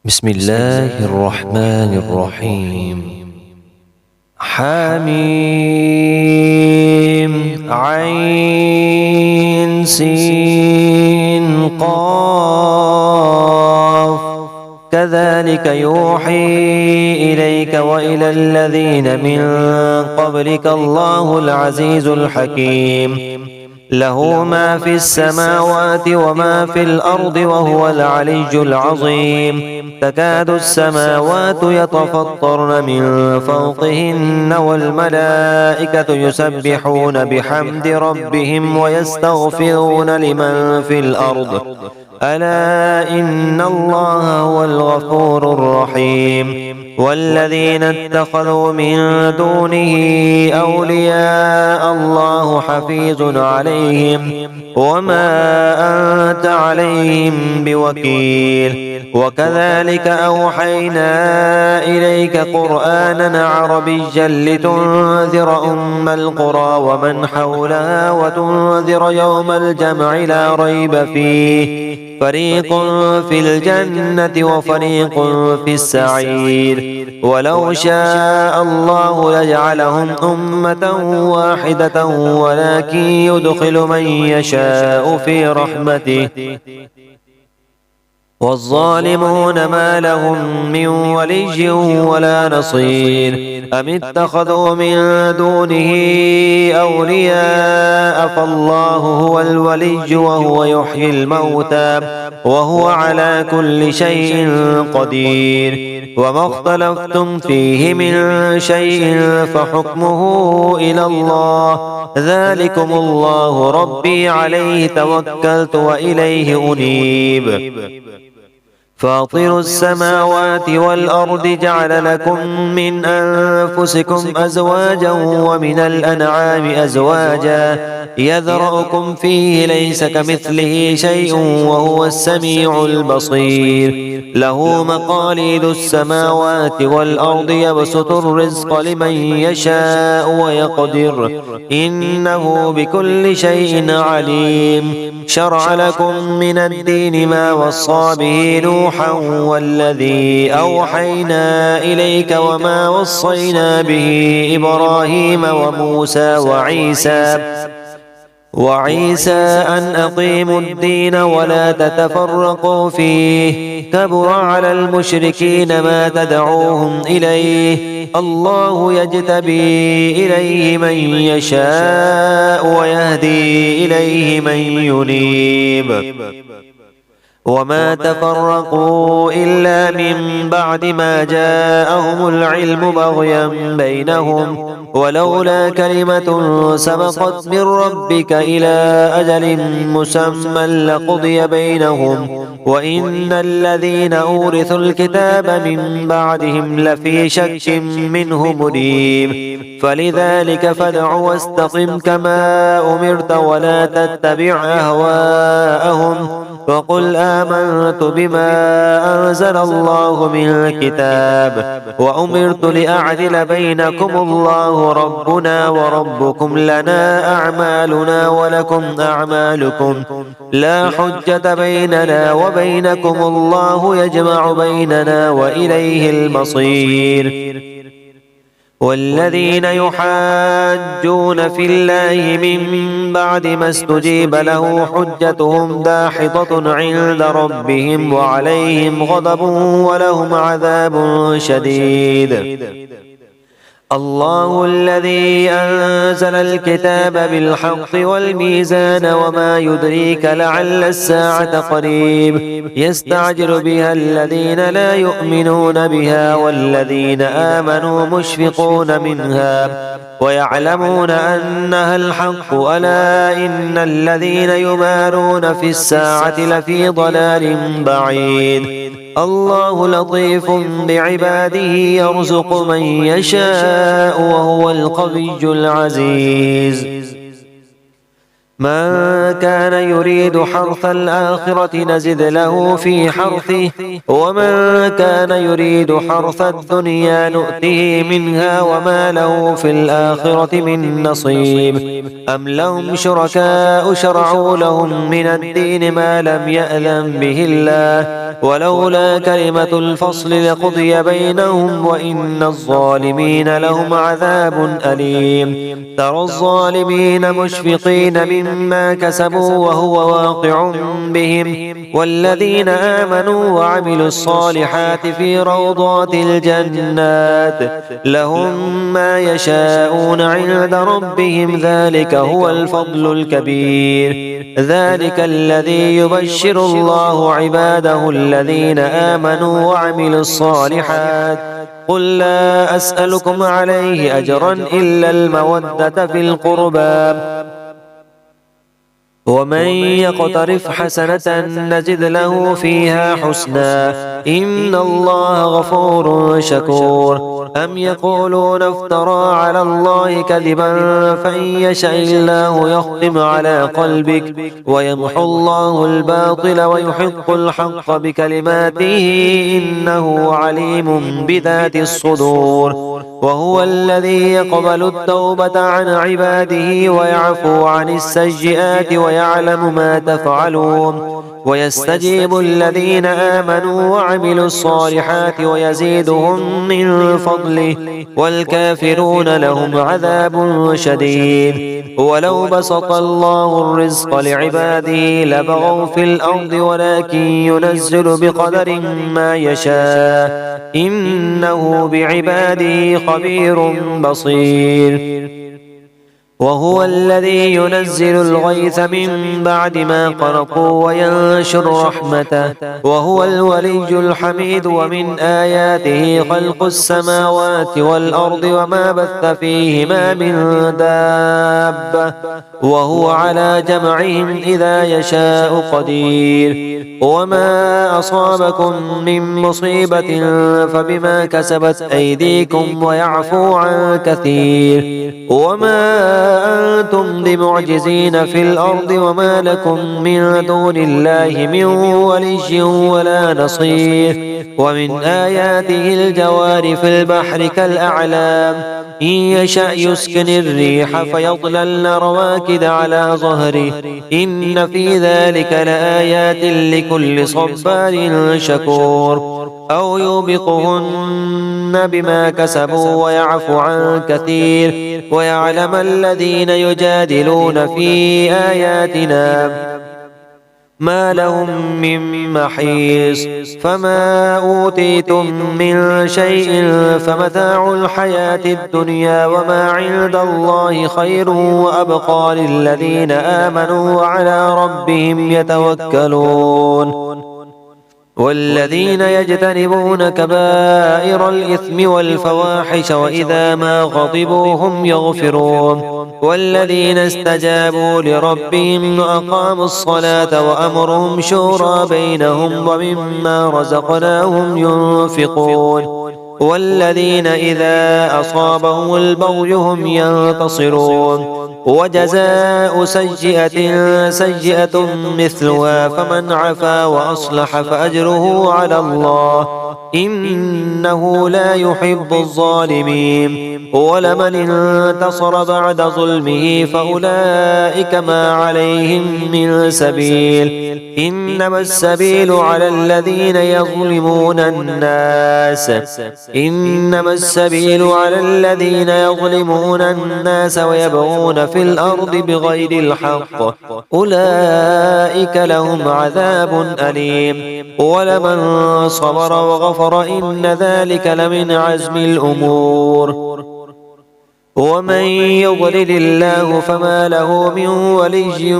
بسم الله الرحمن الرحيم. حميم عين سين قاف كذلك يوحي إليك وإلى الذين من قبلك الله العزيز الحكيم. له ما في السماوات وما في الأرض وهو العلي العظيم. تكاد السماوات يتفطرن من فوقهن والملائكة يسبحون بحمد ربهم ويستغفرون لمن في الأرض ألا إن الله هو الغفور الرحيم. والذين اتخذوا من دونه أولياء الله حفيظ عليهم وما أنت عليهم بوكيل. وكذلك أوحينا إليك قرآنا عربيا لتنذر أم القرى ومن حولها وتنذر يوم الجمع لا ريب فيه فريق في الجنة وفريق في السعير. ولو شاء الله لجعلهم أمة واحدة ولكن يدخل من يشاء في رحمته والظالمون ما لهم من ولي ولا نصير. أم اتخذوا من دونه أولياء فالله هو الولي وهو يحيي الموتى وهو على كل شيء قدير. وما اختلفتم فيه من شيء فحكمه إلى الله ذلكم الله ربي عليه توكلت وإليه أنيب. فاطر السماوات والأرض جعل لكم من أنفسكم أزواجا ومن الأنعام أزواجا يذرأكم فيه ليس كمثله شيء وهو السميع البصير. له مقاليد السماوات والأرض يبسط الرزق لمن يشاء ويقدر إنه بكل شيء عليم. شرع لكم من الدين ما وصى به نوحا والذي أوحينا إليك وما وصينا به إبراهيم وموسى وعيسى أن أقيموا الدين ولا تتفرقوا فيه كبر على المشركين ما تدعوهم إليه الله يجتبي إليه من يشاء ويهدي إليه من ينيب. وما تفرقوا إلا من بعد ما جاءهم العلم بغيا بينهم ولولا كلمة سبقت من ربك إلى أجل مسمى لقضي بينهم وإن الذين أورثوا الكتاب من بعدهم لفي شك منه مريب. فلذلك فادع واستقم كما أمرت ولا تتبع أهواءهم وقل آمنت بما أنزل الله من الكتاب وأمرت لأعدل بينكم الله ربنا وربكم لنا أعمالنا ولكم أعمالكم لا حجة بيننا وبينكم الله يجمع بيننا وإليه المصير. والذين يحاجون في الله من بعد ما استجيب له حجتهم داحضة عند ربهم وعليهم غضب ولهم عذاب شديد. الله الذي أنزل الكتاب بالحق والميزان وما يدريك لعل الساعة قريب يستعجل بها الذين لا يؤمنون بها والذين آمنوا مشفقون منها ويعلمون أنها الحق ألا إن الذين يمارون في الساعة لفي ضلال بعيد. الله لطيف بعباده يرزق من يشاء وهو القوي العزيز. من كان يريد حرث الآخرة نزد له في حرثه ومن كان يريد حرث الدنيا نؤته منها وما له في الآخرة من نصيب. أم لهم شركاء شرعوا لهم من الدين ما لم يأذن به الله ولولا كلمة الفصل لقضي بينهم وإن الظالمين لهم عذاب أليم ترى الظالمين مشفقين مما كسبوا وهو واقع بهم والذين آمنوا وعملوا الصالحات في روضات الجنات لهم ما يشاءون عند ربهم ذلك هو الفضل الكبير ذلك الذي يبشر الله عباده الذين آمنوا وعملوا الصالحات قل لا أسألكم عليه أجرا إلا المودة في القربى ومن يقترف حسنة نزد له فيها حسنا إن الله غفور شكور أم يقولون افترى على الله كذبا فإن يشاء الله يختم على قلبك ويمحو الله الباطل ويحق الحق بكلماته إنه عليم بذات الصدور وهو الذي يقبل التوبة عن عباده ويعفو عن السيئات ويعلم ما تفعلون ويستجيب الذين آمنوا وعملوا الصالحات ويزيدهم من فضله والكافرون لهم عذاب شديد ولو بسط الله الرزق لعباده لبغوا في الأرض ولكن ينزل بقدر ما يشاء إنه بعباده خبير بصير وهو الذي ينزل الغيث من بعد ما قنطوا وينشر رحمته وهو الولي الحميد ومن آياته خلق السماوات والأرض وما بث فيهما من دابة وهو على جمعهم إذا يشاء قدير وما أصابكم من مصيبة فبما كسبت أيديكم ويعفو عن كثير وما أنتم بمعجزين في الأرض وما لكم من دون الله من ولي ولا نصير ومن آياته الجوار في البحر كالأعلام إن يشأ يسكن الريح فيظللن رواكد على ظهره إن في ذلك لآيات لكل صبار شكور أو يوبقهن بما كسبوا ويعفو عن كثير ويعلم الذين يجادلون في آياتنا ما لهم من محيص فما أوتيتم من شيء فمتاع الحياة الدنيا وما عند الله خير وأبقى للذين آمنوا وعلى ربهم يتوكلون والذين يجتنبون كبائر الإثم والفواحش وإذا ما غضبوا هم يغفرون والذين استجابوا لربهم وأقاموا الصلاة وأمرهم شورى بينهم ومما رزقناهم ينفقون والذين إذا أصابهم البغي هم ينتصرون وجزاء سيئة سيئة مثلها فمن عفا وأصلح فأجره على الله إنه لا يحب الظالمين ولمن انتصر بعد ظلمه فأولئك ما عليهم من سبيل إنما السبيل على الذين يظلمون الناس ويبغون في الأرض بغير الحق أولئك لهم عذاب أليم ولمن صبر وغفر إن ذلك لمن عزم الأمور ومن يضلل الله فما له من ولي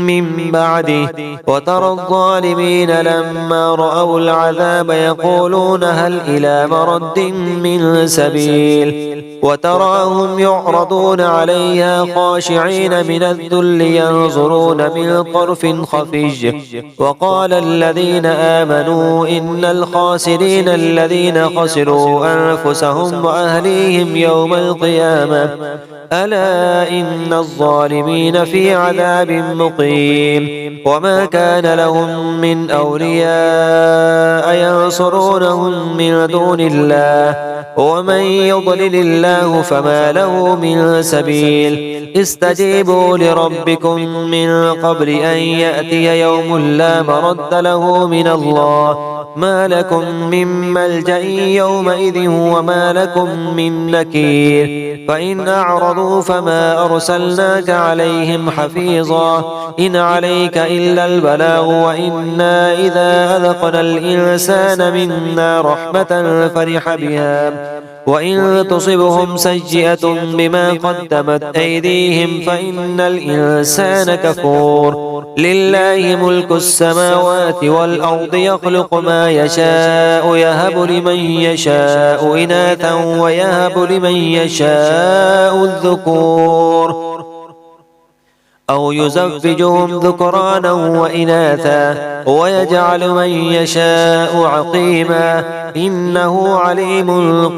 من بعده وترى الظالمين لما رأوا العذاب يقولون هل إلى مرد من سبيل وتراهم يعرضون عليها خاشعين من الذل ينظرون من طرف خفي وقال الذين آمنوا إن الخاسرين الذين خسروا أنفسهم وأهليهم يوم القيامة ألا إن الظالمين في عذاب مقيم وما كان لهم من أولياء ينصرونهم من دون الله ومن يضلل الله فما له من سبيل استجيبوا لربكم من قبل أن يأتي يوم لا مرد له من الله ما لكم من ملجأ يومئذ وما لكم من نكير فإن أعرضوا فما أرسلناك عليهم حفيظا إن عليك إلا البلاغ وإنا إذا أذقنا الإنسان منا رحمة فرح بها وإن تصبهم سيئة بما قدمت أيديهم فإن الإنسان كفور لله ملك السماوات والأرض يخلق ما يشاء يهب لمن يشاء إناثا ويهب لمن يشاء الذكور أو يزوجهم ذكرانا وإناثا ويجعل من يشاء عقيما إنه عليم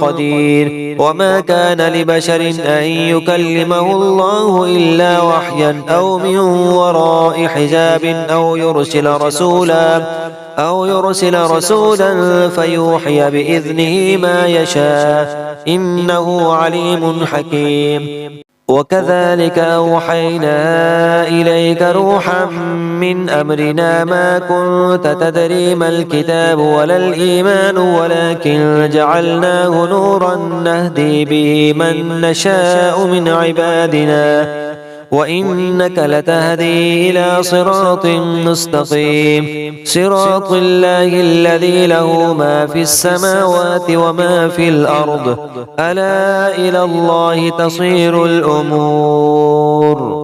قدير وما كان لبشر أن يكلمه الله إلا وحيا أو من وراء حجاب أو يرسل رسولا فيوحي بإذنه ما يشاء إنه عليم حكيم وكذلك أوحينا إليك روحا من أمرنا ما كنت تدري ما الكتاب ولا الإيمان ولكن جعلناه نورا نهدي به من نشاء من عبادنا وإنك لتهدي إلى صراط مستقيم صراط الله الذي له ما في السماوات وما في الأرض ألا إلى الله تصير الأمور